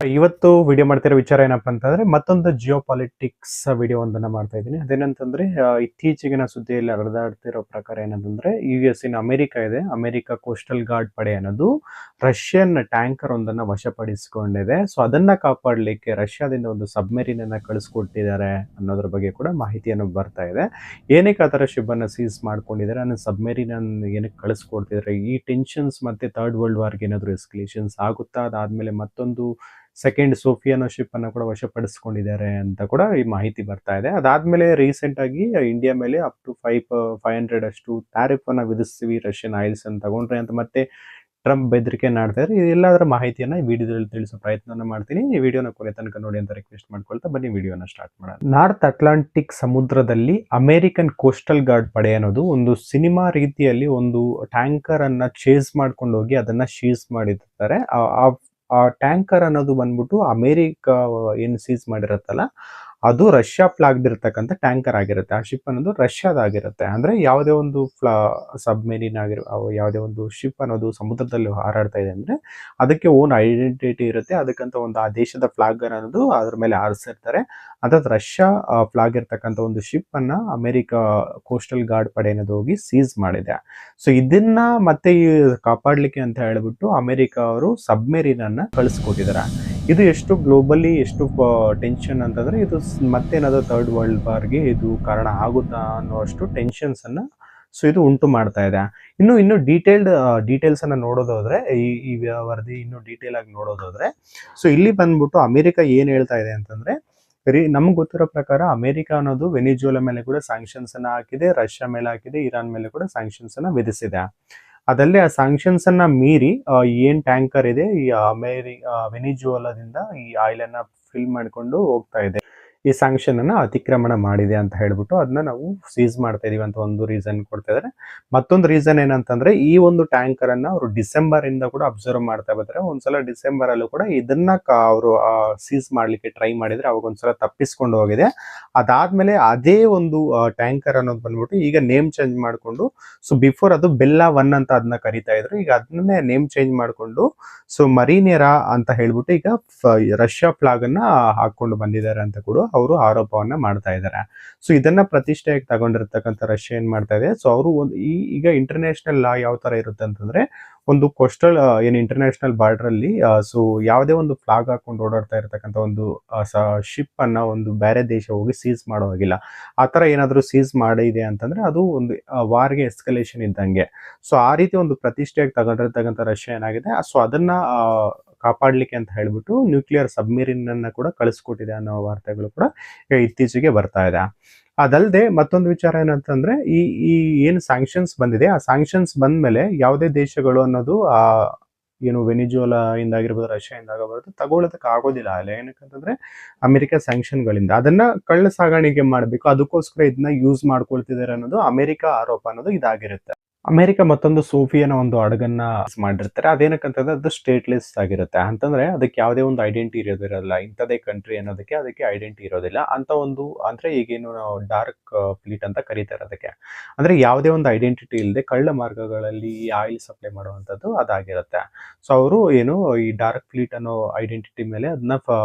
ಇವತ್ತು ವಿಡಿಯೋ ಮಾಡ್ತಿರೋ ವಿಚಾರ ಏನಪ್ಪಾ ಅಂತಂದ್ರೆ ಮತ್ತೊಂದು ಜಿಯೋ ಪಾಲಿಟಿಕ್ಸ್ ವಿಡಿಯೋ ಒಂದನ್ನ ಮಾಡ್ತಾ ಇದ್ದೀನಿ. ಅದೇನಂತಂದ್ರೆ ಇತ್ತೀಚೆಗಿನ ಸುದ್ದಿಯಲ್ಲಿ ಹರಿದಾಡ್ತಿರೋ ಪ್ರಕಾರ ಏನಂತಂದ್ರೆ US ಅಮೆರಿಕ ಇದೆ. ಅಮೆರಿಕ ಕೋಸ್ಟಲ್ ಗಾರ್ಡ್ ಪಡೆ ಅನ್ನೋದು ರಷ್ಯನ್ ಟ್ಯಾಂಕರ್ ಒಂದನ್ನ ವಶಪಡಿಸಿಕೊಂಡಿದೆ. ಸೊ ಅದನ್ನ ಕಾಪಾಡಲಿಕ್ಕೆ ರಷ್ಯಾದಿಂದ ಒಂದು ಸಬ್ಮೆರಿನ್ ಅನ್ನ ಕಳಿಸ್ಕೊಟ್ಟಿದ್ದಾರೆ ಅನ್ನೋದ್ರ ಬಗ್ಗೆ ಕೂಡ ಮಾಹಿತಿಯನ್ನು ಬರ್ತಾ ಇದೆ. ಏನಕ್ಕೆ ಆ ಥರ ಶಿಪ್ ಅನ್ನ ಸೀಸ್ ಮಾಡ್ಕೊಂಡಿದ್ದಾರೆ, ಅನ್ನೋ ಸಬ್ಮೆರಿನ್ ಅನ್ನು ಏನಕ್ಕೆ ಕಳಿಸ್ಕೊಡ್ತಿದ್ದಾರೆ, ಈ ಟೆನ್ಷನ್ಸ್ ಮತ್ತೆ ಥರ್ಡ್ ವರ್ಲ್ಡ್ ವಾರ್ಗೆ ಏನಾದರೂ ಎಸ್ಕಲೇಷನ್ಸ್ ಆಗುತ್ತಾ, ಅದಾದ್ಮೇಲೆ ಮತ್ತೊಂದು ಸೆಕೆಂಡ್ ಸೋಫಿಯಾ ಅನ್ನೋ ಶಿಪ್ ಅನ್ನ ಕೂಡ ವಶಪಡಿಸಿಕೊಂಡಿದ್ದಾರೆ ಅಂತ ಕೂಡ ಈ ಮಾಹಿತಿ ಬರ್ತಾ ಇದೆ. ಅದಾದ್ಮೇಲೆ ರೀಸೆಂಟ್ ಆಗಿ ಇಂಡಿಯಾ ಮೇಲೆ ಅಪ್ ಟು 500 ಅಷ್ಟು ಟ್ಯಾರಿಫ್ ಅನ್ನ ವಿಧಿಸ್ತೀವಿ ರಷ್ಯನ್ ಆಯಿಲ್ಸ್ ಅನ್ನು ತಗೊಂಡ್ರೆ ಅಂತ ಮತ್ತೆ ಟ್ರಂಪ್ ಬೆದರಿಕೆ ಮಾಡ್ತಾ ಇದ್ದಾರೆ. ಇದೆಲ್ಲದರ ಮಾಹಿತಿಯನ್ನ ಈ ವಿಡಿಯೋದಲ್ಲಿ ತಿಳಿಸೋ ಪ್ರಯತ್ನ ಮಾಡ್ತೀನಿ. ಈ ವಿಡಿಯೋನ ಕೊನೆ ತನಕ ನೋಡಿ ಅಂತ ರಿಕ್ವೆಸ್ಟ್ ಮಾಡ್ಕೊಳ್ತಾ ಬನ್ನಿ ವಿಡಿಯೋನ ಸ್ಟಾರ್ಟ್ ಮಾಡೋಣ. ನಾರ್ತ್ ಅಟ್ಲಾಂಟಿಕ್ ಸಮುದ್ರದಲ್ಲಿ ಅಮೆರಿಕನ್ ಕೋಸ್ಟಲ್ ಗಾರ್ಡ್ ಪಡೆ ಅನ್ನೋದು ಒಂದು ಸಿನಿಮಾ ರೀತಿಯಲ್ಲಿ ಒಂದು ಟ್ಯಾಂಕರ್ ಅನ್ನ ಚೇಸ್ ಮಾಡ್ಕೊಂಡು ಹೋಗಿ ಅದನ್ನ ಶೀಸ್ ಮಾಡಿರ್ತಾರೆ. ಆ ಟ್ಯಾಂಕರ್ ಅನ್ನೋದು ಬಂದ್ಬಿಟ್ಟು ಅಮೆರಿಕ ಏನು ಸೀಸ್ ಮಾಡಿರತ್ತಲ್ಲ, ಅದು ರಷ್ಯಾ ಫ್ಲಾಗ್ಡ್ ಇರತಕ್ಕಂಥ ಟ್ಯಾಂಕರ್ ಆಗಿರುತ್ತೆ. ಆ ಶಿಪ್ ಅನ್ನೋದು ರಷ್ಯಾದಾಗಿರುತ್ತೆ. ಅಂದ್ರೆ ಯಾವುದೇ ಒಂದು ಸಬ್ಮೆರಿನ್ ಯಾವುದೇ ಒಂದು ಶಿಪ್ ಅನ್ನೋದು ಸಮುದ್ರದಲ್ಲಿ ಹಾರಾಡ್ತಾ ಇದೆ ಅಂದ್ರೆ ಅದಕ್ಕೆ ಓನ್ ಐಡೆಂಟಿಟಿ ಇರುತ್ತೆ. ಅದಕ್ಕಂತ ಒಂದು ಆ ದೇಶದ ಫ್ಲಾಗ್ ಅನ್ನೋದು ಅದ್ರ ಮೇಲೆ ಹಾರಿಸಿರ್ತಾರೆ. ಅದಾದ ರಷ್ಯಾ ಫ್ಲಾಗ್ ಇರ್ತಕ್ಕಂಥ ಒಂದು ಶಿಪ್ ಅನ್ನ ಅಮೆರಿಕ ಕೋಸ್ಟಲ್ ಗಾರ್ಡ್ ಪಡೆ ಅನ್ನೋದು ಹೋಗಿ ಸೀಸ್ ಮಾಡಿದೆ. ಸೊ ಇದನ್ನ ಮತ್ತೆ ಕಾಪಾಡ್ಲಿಕ್ಕೆ ಅಂತ ಹೇಳ್ಬಿಟ್ಟು ಅಮೆರಿಕ ಅವರು ಸಬ್ಮೆರಿನ್ ಅನ್ನ ಕಳಿಸ್ಕೊಟ್ಟಿದ್ದಾರೆ. ಇದು ಎಷ್ಟು ಗ್ಲೋಬಲಿ ಎಷ್ಟು ಟೆನ್ಷನ್ ಅಂತಂದ್ರೆ ಇದು ಮತ್ತೇನಾದ್ರೂ ಥರ್ಡ್ ವರ್ಲ್ಡ್ ವಾರ್ಗೆ ಇದು ಕಾರಣ ಆಗುತ್ತಾ ಅನ್ನೋಷ್ಟು ಟೆನ್ಷನ್ಸ್ ಅನ್ನ ಸೊ ಇದು ಉಂಟು ಮಾಡ್ತಾ ಇದೆ. ಇನ್ನು ಡೀಟೇಲ್ಸ್ ಅನ್ನ ನೋಡೋದಾದ್ರೆ ಈ ವರದಿ ಇನ್ನು ಡೀಟೇಲ್ ಆಗಿ ನೋಡೋದಾದ್ರೆ ಸೊ ಇಲ್ಲಿ ಬಂದ್ಬಿಟ್ಟು ಅಮೆರಿಕ ಏನ್ ಹೇಳ್ತಾ ಇದೆ ಅಂತಂದ್ರೆ ನಮ್ಗೆ ಗೊತ್ತಿರೋ ಪ್ರಕಾರ ಅಮೆರಿಕ ಅನ್ನೋದು ವೆನಿಜುವೆಲಾ ಮೇಲೆ ಕೂಡ ಸ್ಯಾಂಕ್ಷನ್ಸ್ ಅನ್ನ ಹಾಕಿದೆ, ರಷ್ಯಾ ಮೇಲೆ ಹಾಕಿದೆ, ಇರಾನ್ ಮೇಲೆ ಕೂಡ ಸ್ಯಾಂಕ್ಷನ್ಸ್ ಅನ್ನ ವಿಧಿಸಿದೆ. ಅದಲ್ಲೇ ಆ ಸ್ಯಾಂಕ್ಷನ್ಸ್ ಅನ್ನ ಮೀರಿ ಏನ್ ಟ್ಯಾಂಕರ್ ಇದೆ ಈ ವೆನಿಜುವೆಲಾದಿಂದ ಈ ಆಯಿಲ್ ಅನ್ನ ಫಿಲ್ ಮಾಡ್ಕೊಂಡು ಹೋಗ್ತಾ ಇದೆ, ಈ ಸ್ಯಾಂಕ್ಷನ್ ಅನ್ನ ಅತಿಕ್ರಮಣ ಮಾಡಿದೆ ಅಂತ ಹೇಳ್ಬಿಟ್ಟು ಅದನ್ನ ನಾವು ಸೀಸ್ ಮಾಡ್ತಾ ಇದೀವಿ ಅಂತ ಒಂದು ರೀಸನ್ ಕೊಡ್ತಾ ಇದಾರೆ. ಮತ್ತೊಂದು ರೀಸನ್ ಏನಂತಂದ್ರೆ ಈ ಒಂದು ಟ್ಯಾಂಕರ್ ಅನ್ನ ಅವರು ಡಿಸೆಂಬರ್ ಇಂದ ಕೂಡ ಅಬ್ಸರ್ವ್ ಮಾಡ್ತಾ ಬರ್ತಾರೆ. ಒಂದ್ಸಲ ಡಿಸೆಂಬರ್ ಅಲ್ಲೂ ಕೂಡ ಇದನ್ನ ಅವರು ಸೀಸ್ ಮಾಡ್ಲಿಕ್ಕೆ ಟ್ರೈ ಮಾಡಿದ್ರೆ ಅವಾಗ ಒಂದ್ಸಲ ತಪ್ಪಿಸ್ಕೊಂಡು ಹೋಗಿದೆ. ಅದಾದ್ಮೇಲೆ ಅದೇ ಒಂದು ಟ್ಯಾಂಕರ್ ಅನ್ನೋದು ಬಂದ್ಬಿಟ್ಟು ಈಗ ನೇಮ್ ಚೇಂಜ್ ಮಾಡ್ಕೊಂಡು ಸೊ ಬಿಫೋರ್ ಅದು ಬೆಲ್ಲಾ 1 ಅಂತ ಅದನ್ನ ಕರಿತಾ ಇದ್ರು, ಈಗ ಅದನ್ನೇ ನೇಮ್ ಚೇಂಜ್ ಮಾಡ್ಕೊಂಡು ಸೊ ಮರೀನಿಯರಾ ಅಂತ ಹೇಳ್ಬಿಟ್ಟು ಈಗ ರಷ್ಯಾ ಫ್ಲಾಗ್ ಅನ್ನ ಹಾಕೊಂಡು ಬಂದಿದ್ದಾರೆ ಅಂತ ಕೂಡ ಅವರು ಆರೋಪವನ್ನ ಮಾಡ್ತಾ ಇದ್ದಾರೆ. ಸೊ ಇದನ್ನ ಪ್ರತಿಷ್ಠೆಯಾಗಿ ತಗೊಂಡಿರ್ತಕ್ಕಂಥ ರಷ್ಯಾ ಏನ್ ಮಾಡ್ತಾ ಇದೆ, ಸೊ ಅವರು ಈಗ ಇಂಟರ್ನ್ಯಾಷನಲ್ ಲಾ ಯಾವ ತರ ಇರುತ್ತೆ ಅಂತಂದ್ರೆ ಒಂದು ಕೋಸ್ಟಲ್ ಏನು ಇಂಟರ್ನ್ಯಾಷನಲ್ ಬಾರ್ಡರ್ ಅಲ್ಲಿ ಸೊ ಯಾವುದೇ ಒಂದು ಫ್ಲಾಗ್ ಹಾಕೊಂಡು ಓಡಾಡ್ತಾ ಇರತಕ್ಕಂಥ ಒಂದು ಶಿಪ್ ಅನ್ನ ಒಂದು ಬೇರೆ ದೇಶ ಹೋಗಿ ಸೀಸ್ ಮಾಡೋ ಹಾಗಿಲ್ಲ. ಆ ತರ ಏನಾದ್ರು ಸೀಸ್ ಮಾಡಿದೆ ಅಂತಂದ್ರೆ ಅದು ಒಂದು ವಾರ್ಗೆ ಎಸ್ಕಲೇಷನ್ ಇದ್ದಂಗೆ. ಸೊ ಆ ರೀತಿ ಒಂದು ಪ್ರತಿಷ್ಠೆಯಾಗಿ ತಗೊಂಡಿರ್ತಕ್ಕಂಥ ರಷ್ಯಾ ಏನಾಗಿದೆ ಸೊ ಅದನ್ನ ಕಾಪಾಡ್ಲಿಕ್ಕೆ ಅಂತ ಹೇಳ್ಬಿಟ್ಟು ನ್ಯೂಕ್ಲಿಯರ್ ಸಬ್ಮೆರಿನ್ ಅನ್ನ ಕೂಡ ಕಳಿಸ್ಕೊಟ್ಟಿದೆ ಅನ್ನೋ ವಾರ್ತೆಗಳು ಕೂಡ ಇತ್ತೀಚೆಗೆ ಬರ್ತಾ ಇದೆ. ಅದಲ್ಲದೆ ಮತ್ತೊಂದು ವಿಚಾರ ಏನಂತಂದ್ರೆ ಈ ಏನು ಸ್ಯಾಂಕ್ಷನ್ಸ್ ಬಂದಿದೆ, ಆ ಸ್ಯಾಂಕ್ಷನ್ಸ್ ಬಂದ್ಮೇಲೆ ಯಾವುದೇ ದೇಶಗಳು ಅನ್ನೋದು ಏನು ವೆನಿಜುವೆಲಾ ಇಂದಾಗಿರ್ಬೋದು, ರಷ್ಯಾ ಇಂದಾಗಿರ್ಬೋದು ತಗೊಳ್ಳೋದಕ್ಕೆ ಆಗೋದಿಲ್ಲ ಅಲ್ಲ. ಏನಕ್ಕಂತಂದ್ರೆ ಅಮೆರಿಕ ಸ್ಯಾಂಕ್ಷನ್ಗಳಿಂದ ಅದನ್ನ ಕಳ್ಳ ಸಾಗಾಣಿಕೆ ಮಾಡಬೇಕು, ಅದಕ್ಕೋಸ್ಕರ ಇದನ್ನ ಯೂಸ್ ಮಾಡ್ಕೊಳ್ತಿದ್ದಾರೆ ಅನ್ನೋದು ಅಮೆರಿಕ ಆರೋಪ ಅನ್ನೋದು ಇದಾಗಿರುತ್ತೆ. ಅಮೆರಿಕ ಮತ್ತೊಂದು ಸೋಫಿಯಾನ ಒಂದು ಹಡಗನ್ನ ಮಾಡಿರ್ತಾರೆ. ಅದೇನಕ್ಕಂತಂದ್ರೆ ಅದು ಸ್ಟೇಟ್ಲೆಸ್ ಆಗಿರುತ್ತೆ. ಅಂತಂದ್ರೆ ಅದಕ್ಕೆ ಯಾವುದೇ ಒಂದು ಐಡೆಂಟಿ ಇರೋದಿರಲ್ಲ, ಇಂಥದೇ ಕಂಟ್ರಿ ಅನ್ನೋದಕ್ಕೆ ಅದಕ್ಕೆ ಐಡೆಂಟಿ ಇರೋದಿಲ್ಲ ಅಂತ ಒಂದು. ಅಂದ್ರೆ ಈಗೇನು ನಾವು ಡಾರ್ಕ್ ಫ್ಲೀಟ್ ಅಂತ ಕರೀತಾರೆ ಅದಕ್ಕೆ. ಅಂದ್ರೆ ಯಾವುದೇ ಒಂದು ಐಡೆಂಟಿಟಿ ಇಲ್ಲದೆ ಕಳ್ಳ ಮಾರ್ಗಗಳಲ್ಲಿ ಈ ಆಯಿಲ್ ಸಪ್ಲೈ ಮಾಡುವಂಥದ್ದು ಅದಾಗಿರುತ್ತೆ. ಸೊ ಅವರು ಏನು ಈ ಡಾರ್ಕ್ ಫ್ಲೀಟ್ ಅನ್ನೋ ಐಡೆಂಟಿಟಿ ಮೇಲೆ ಅದನ್ನ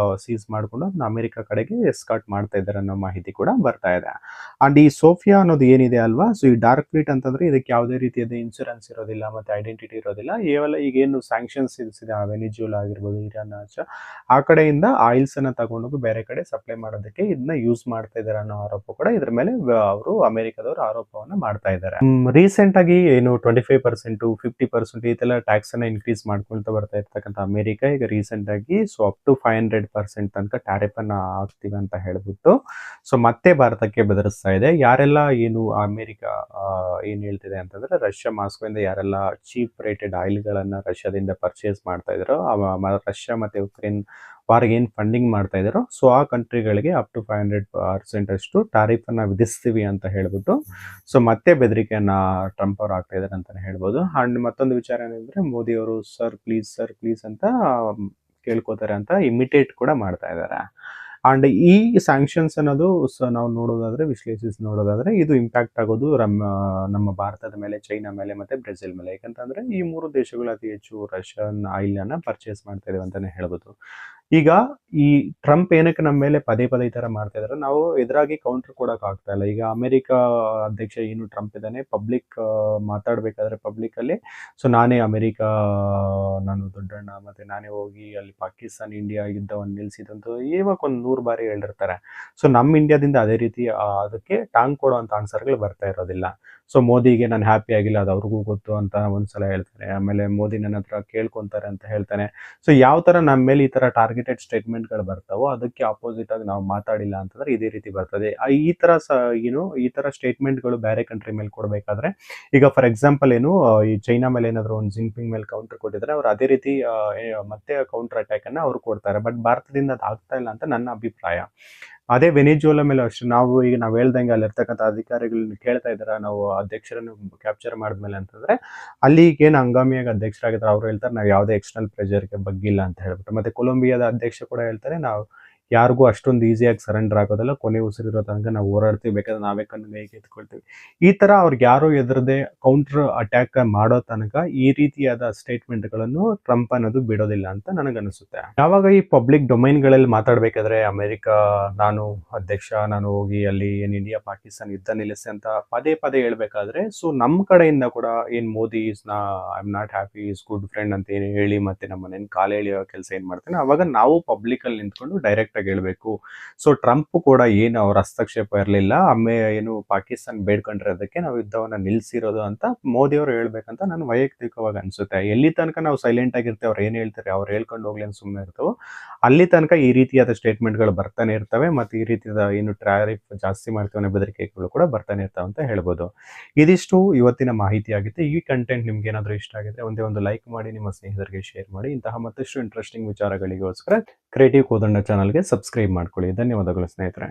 ಸೀಸ್ ಮಾಡ್ಕೊಂಡು ಅದನ್ನ ಅಮೆರಿಕ ಕಡೆಗೆ ಎಸ್ಕಾರ್ಟ್ ಮಾಡ್ತಾ ಇದ್ದಾರೆ ಅನ್ನೋ ಮಾಹಿತಿ ಕೂಡ ಬರ್ತಾ ಇದೆ. ಅಂಡ್ ಈ ಸೋಫಿಯಾ ಅನ್ನೋದು ಏನಿದೆ ಅಲ್ವಾ, ಸೊ ಈ ಡಾರ್ಕ್ ಫ್ಲೀಟ್ ಅಂತಂದ್ರೆ ಇದಕ್ಕೆ ಯಾವುದೇ ರೀತಿಯಾದ ಇನ್ಶೂರೆನ್ಸ್ ಇರೋದಿಲ್ಲ, ಮತ್ತೆ ಐಡೆಂಟಿಟಿ ಇರೋದಿಲ್ಲ. ಈಗೇನು ಸ್ಯಾಂಕ್ಷನ್ಸ್ ಇರಿಸಿದೆ ವೆನಿಜುವೆಲಾ ಆಗಿರ್ಬೋದು, ಇರಾನ್ ಆ ಕಡೆಯಿಂದ ಆಯಿಲ್ಸ್ ಅನ್ನ ತಗೊಂಡೋಗಿ ಬೇರೆ ಕಡೆ ಸಪ್ಲೈ ಮಾಡೋದಕ್ಕೆ ಇದನ್ನ ಯೂಸ್ ಮಾಡ್ತಾ ಇದ್ದಾರೆ ಅನ್ನೋ ಆರೋಪ ಕೂಡ ಇದ್ರ ಮೇಲೆ ಅವರು ಅಮೆರಿಕದವರು ಆರೋಪವನ್ನ ಮಾಡ್ತಾ ಇದ್ದಾರೆ. ರೀಸೆಂಟ್ ಆಗಿ ಏನು 25% 50% ಇದೆಲ್ಲ ಟ್ಯಾಕ್ಸ್ ಅನ್ನ ಇನ್ಕ್ರೀಸ್ ಮಾಡ್ಕೊಳ್ತಾ ಬರ್ತಾ ಇರ್ತಕ್ಕಂಥ ಅಮೆರಿಕ ಈಗ ರೀಸೆಂಟ್ ಆಗಿ ಸೊ ಅಪ್ ಟು 500% ತನಕ ಟ್ಯಾರಿಫ್ ಅನ್ನ ಹಾಕ್ತೀವಿ ಅಂತ ಹೇಳ್ಬಿಟ್ಟು ಸೊ ಮತ್ತೆ ಭಾರತಕ್ಕೆ ಬೆದರಿಸ್ತಾ ಇದೆ. ಯಾರೆಲ್ಲ ಏನು ಅಮೆರಿಕ ಏನ್ ಹೇಳ್ತಿದೆ ಅಂತಂದ್ರೆ ರಷ್ಯಾ ಮಾಸ್ಕೋಯಿಂದ ಯಾರೆಲ್ಲ ಚೀಪ್ ರೇಟೆಡ್ ಆಯಿಲ್ಗಳನ್ನ ರಷ್ಯಾದಿಂದ ಪರ್ಚೇಸ್ ಮಾಡ್ತಾ ಇದ್ರು, ರಷ್ಯಾ ಮತ್ತೆ ಉಕ್ರೇನ್ ವಾರ್ಗೆ ಏನು ಫಂಡಿಂಗ್ ಮಾಡ್ತಾ ಇದ್ದಾರೋ ಸೊ ಆ ಕಂಟ್ರಿಗಳಿಗೆ ಅಪ್ ಟು 500% ಅಷ್ಟು ಟ್ಯಾರಿಫ್ ಅನ್ನ ವಿಧಿಸ್ತೀವಿ ಅಂತ ಹೇಳ್ಬಿಟ್ಟು ಸೊ ಮತ್ತೆ ಬೆದರಿಕೆಯನ್ನ ಟ್ರಂಪ್ ಅವ್ರು ಆಗ್ತಾ ಇದ್ದಾರೆ ಅಂತಾನೆ ಹೇಳ್ಬೋದು. ಅಂಡ್ ಮತ್ತೊಂದು ವಿಚಾರ ಏನಂದ್ರೆ ಮೋದಿ ಅವರು ಸರ್ ಪ್ಲೀಸ್ ಅಂತ ಕೇಳ್ಕೋತಾರೆ ಅಂತ ಇಮಿಟೇಟ್ ಕೂಡ ಮಾಡ್ತಾ ಇದ್ದಾರೆ. ಅಂಡ್ ಈ ಸ್ಯಾಂಕ್ಷನ್ಸ್ ಅನ್ನೋದು ನಾವು ನೋಡೋದಾದ್ರೆ ವಿಶ್ಲೇಷಿಸಿ ನೋಡೋದಾದ್ರೆ ಇದು ಇಂಪ್ಯಾಕ್ಟ್ ಆಗೋದು ನಮ್ಮ ಭಾರತದ ಮೇಲೆ, ಚೈನಾ ಮೇಲೆ ಮತ್ತೆ ಬ್ರೆಜಿಲ್ ಮೇಲೆ. ಯಾಕಂತಂದ್ರೆ ಈ ಮೂರು ದೇಶಗಳು ಅತಿ ಹೆಚ್ಚು ರಷ್ಯನ್ ಆಯಿಲ್ ಅನ್ನ ಪರ್ಚೇಸ್ ಮಾಡ್ತಾ ಇದಾವೆ ಅಂತಾನೆ ಹೇಳ್ಬೋದು. ಈಗ ಈ ಟ್ರಂಪ್ ಏನಕ್ಕೆ ನಮ್ಮ ಮೇಲೆ ಪದೇ ಪದೇ ಈ ತರ ಮಾಡ್ತಾ ಇದಾರೆ, ನಾವು ಎದುರಾಗಿ ಕೌಂಟರ್ ಕೊಡಕ್ ಆಗ್ತಾ ಇಲ್ಲ. ಈಗ ಅಮೆರಿಕ ಅಧ್ಯಕ್ಷ ಏನು ಟ್ರಂಪ್ ಇದ್ದಾನೆ, ಪಬ್ಲಿಕ್ ಮಾತಾಡ್ಬೇಕಾದ್ರೆ ಪಬ್ಲಿಕ್ ಅಲ್ಲಿ, ಸೊ ನಾನೇ ಅಮೆರಿಕ, ನಾನು ದೊಡ್ಡಣ್ಣ, ಮತ್ತೆ ನಾನೇ ಹೋಗಿ ಅಲ್ಲಿ ಪಾಕಿಸ್ತಾನ ಇಂಡಿಯಾ ಯುದ್ಧವನ್ನು ನಿಲ್ಸಿದಂತ ಇವಾಗ ಒಂದು 100 ಬಾರಿ ಹೇಳಿರ್ತಾರೆ. ಸೊ ನಮ್ಮ ಇಂಡಿಯಾದಿಂದ ಅದೇ ರೀತಿ ಅದಕ್ಕೆ ಟಾಂಗ್ ಕೊಡುವಂತ ಆನ್ಸರ್ಗಳು ಬರ್ತಾ ಇರೋದಿಲ್ಲ. ಸೊ ಮೋದಿಗೆ ನಾನು ಹ್ಯಾಪಿ ಆಗಿಲ್ಲ, ಅದು ಅವ್ರಿಗೂ ಗೊತ್ತು ಅಂತ ಒಂದ್ಸಲ ಹೇಳ್ತಾರೆ. ಆಮೇಲೆ ಮೋದಿ ನನ್ನ ಹತ್ರ ಕೇಳ್ಕೊಂತಾರೆ ಅಂತ ಹೇಳ್ತಾನೆ. ಸೊ ಯಾವ ತರ ನಮ್ಮ ಮೇಲೆ ಈ ತರ ಟಾರ್ಗೆಟೆಡ್ ಸ್ಟೇಟ್ಮೆಂಟ್ಗಳು ಬರ್ತಾವೋ ಅದಕ್ಕೆ ಆಪೋಸಿಟ್ ಆಗಿ ನಾವು ಮಾತಾಡಿಲ್ಲ ಅಂತಂದ್ರೆ ಇದೇ ರೀತಿ ಬರ್ತದೆ. ಈ ತರ ಈ ತರ ಸ್ಟೇಟ್ಮೆಂಟ್ಗಳು ಬೇರೆ ಕಂಟ್ರಿ ಮೇಲೆ ಕೊಡಬೇಕಾದ್ರೆ, ಈಗ ಫಾರ್ ಎಕ್ಸಾಂಪಲ್ ಈ ಚೈನಾ ಮೇಲೆ ಏನಾದ್ರು ಒಂದು ಜಿನ್ಪಿಂಗ್ ಮೇಲೆ ಕೌಂಟರ್ ಕೊಟ್ಟಿದ್ರೆ ಅವ್ರು ಅದೇ ರೀತಿ ಮತ್ತೆ ಕೌಂಟರ್ ಅಟ್ಯಾಕ್ ಅನ್ನ ಅವ್ರು ಕೊಡ್ತಾರೆ. ಬಟ್ ಭಾರತದಿಂದ ಅದು ಆಗ್ತಾ ಇಲ್ಲ ಅಂತ ನನ್ನ ಅಭಿಪ್ರಾಯ. ಅದೇ ವೆನಿಜುವೆಲಾ ಮೇಲೆ ಅಷ್ಟೇ, ನಾವು ಹೇಳ್ದಂಗೆ ಅಲ್ಲಿರ್ತಕ್ಕಂಥ ಅಧಿಕಾರಿಗಳನ್ನ ಕೇಳ್ತಾ ಇದಾರ, ನಾವು ಅಧ್ಯಕ್ಷರನ್ನು ಕ್ಯಾಪ್ಚರ್ ಮಾಡಿದ್ಮೇಲೆ ಅಂತಂದ್ರೆ ಅಲ್ಲಿಗೆ ಏನು ಹಂಗಾಮಿಯಾಗಿ ಅಧ್ಯಕ್ಷರಾಗಿದ್ದಾರೆ ಅವ್ರು ಹೇಳ್ತಾರೆ ನಾವು ಯಾವುದೇ ಎಕ್ಸ್ಟರ್ನಲ್ ಪ್ರೆಷರ್ಗೆ ಬಗ್ಗಿಲ್ಲ ಅಂತ ಹೇಳ್ಬಿಟ್ಟು. ಮತ್ತೆ ಕೊಲಂಬಿಯಾದ ಅಧ್ಯಕ್ಷ ಕೂಡ ಹೇಳ್ತಾರೆ ನಾವು ಯಾರಿಗೂ ಅಷ್ಟೊಂದು ಈಸಿಯಾಗಿ ಸರೆಂಡರ್ ಆಗೋದಿಲ್ಲ, ಕೊನೆ ಉಸಿರಿರೋ ತನಕ ನಾವು ಹೋರಾಡ್ತೀವಿ, ಬೇಕಾದ್ರೆ ನಾವೇ ಕಣ್ಣು ಕೈಗೆ ಎತ್ಕೊಳ್ತೀವಿ. ಈ ತರ ಅವ್ರಿಗೆ ಯಾರು ಎದುರದೆ ಕೌಂಟರ್ ಅಟ್ಯಾಕ್ ಮಾಡೋ ತನಕ ಈ ರೀತಿಯಾದ ಸ್ಟೇಟ್ಮೆಂಟ್ಗಳನ್ನು ಟ್ರಂಪ್ ಅನ್ನೋದು ಬಿಡೋದಿಲ್ಲ ಅಂತ ನನಗನ್ಸುತ್ತೆ. ಯಾವಾಗ ಈ ಪಬ್ಲಿಕ್ ಡೊಮೈನ್ಗಳಲ್ಲಿ ಮಾತಾಡ್ಬೇಕಾದ್ರೆ ಅಮೆರಿಕ, ನಾನು ಅಧ್ಯಕ್ಷ, ನಾನು ಹೋಗಿ ಅಲ್ಲಿ ಏನ್ ಇಂಡಿಯಾ ಪಾಕಿಸ್ತಾನ ಯುದ್ಧ ನಿಲ್ಲಿಸಿ ಅಂತ ಪದೇ ಪದೇ ಹೇಳ್ಬೇಕಾದ್ರೆ, ಸೊ ನಮ್ಮ ಕಡೆಯಿಂದ ಕೂಡ ಏನ್ Modi I am not happy, is good friend ಅಂತ ಏನು ಹೇಳಿ ಮತ್ತೆ ನಮ್ಮ ಮನೇನ ಕಾಲು ಎಳೆಯೋ ಕೆಲಸ ಏನ್ ಮಾಡ್ತಾನೆ, ಅವಾಗ ನಾವು ಪಬ್ಲಿಕ್ ಅಲ್ಲಿ ನಿಂತ್ಕೊಂಡು ಡೈರೆಕ್ಟ್ ಆಗಿ ಹೇಳ್ಬೇಕು. ಸೊ ಟ್ರಂಪ್ ಕೂಡ ಏನು ಅವ್ರ ಹಸ್ತಕ್ಷೇಪ ಇರಲಿಲ್ಲ, ಏನು ಪಾಕಿಸ್ತಾನ ಬೇಡ್ಕೊಂಡಿರೋದಕ್ಕೆ ನಾವು ಯುದ್ಧವನ್ನ ನಿಲ್ಸಿರೋದು ಅಂತ ಮೋದಿ ಅವರು ಹೇಳ್ಬೇಕಂತ ನಾನು ವೈಯಕ್ತಿಕವಾಗಿ ಅನ್ಸುತ್ತೆ. ಎಲ್ಲಿ ತನಕ ನಾವು ಸೈಲೆಂಟ್ ಆಗಿರ್ತೇವೆ, ಅವ್ರು ಏನ್ ಹೇಳ್ತಾರೆ ಅವ್ರು ಹೇಳ್ಕೊಂಡು ಹೋಗ್ಲಿ ಅಂತ ಸುಮ್ಮನೆ ಇರ್ತವೋ ಅಲ್ಲಿ ತನಕ ಈ ರೀತಿಯಾದ ಸ್ಟೇಟ್ಮೆಂಟ್ಗಳು ಬರ್ತಾನೆ ಇರ್ತವೆ. ಮತ್ತೆ ಈ ರೀತಿಯಾದ ಏನು ಟ್ರಾರಿಫ್ ಜಾಸ್ತಿ ಮಾಡ್ತೀವಿ ಅನ್ನೋ ಬೆದರಿಕೆಗಳು ಕೂಡ ಬರ್ತಾನೆ ಇರ್ತಾವೆ ಅಂತ ಹೇಳ್ಬೋದು. ಇದಿಷ್ಟು ಇವತ್ತಿನ ಮಾಹಿತಿ ಆಗಿತ್ತು. ಈ ಕಂಟೆಂಟ್ ನಿಮ್ಗೆ ಏನಾದರೂ ಇಷ್ಟ ಆಗಿದ್ರೆ ಒಂದೇ ಒಂದು ಲೈಕ್ ಮಾಡಿ, ನಿಮ್ಮ ಸ್ನೇಹಿತರಿಗೆ ಶೇರ್ ಮಾಡಿ. ಇಂತಹ ಮತ್ತಷ್ಟು ಇಂಟ್ರೆಸ್ಟಿಂಗ್ ವಿಚಾರಗಳಿಗೋಸ್ಕರ ಕ್ರಿಯೇಟಿವ್ ಕೋದಂಡ ಚಾನಲ್ಗೆ ಸಬ್ಸ್ಕ್ರೈಬ್ ಮಾಡ್ಕೊಳ್ಳಿ. ಧನ್ಯವಾದಗಳು ಸ್ನೇಹಿತರೆ.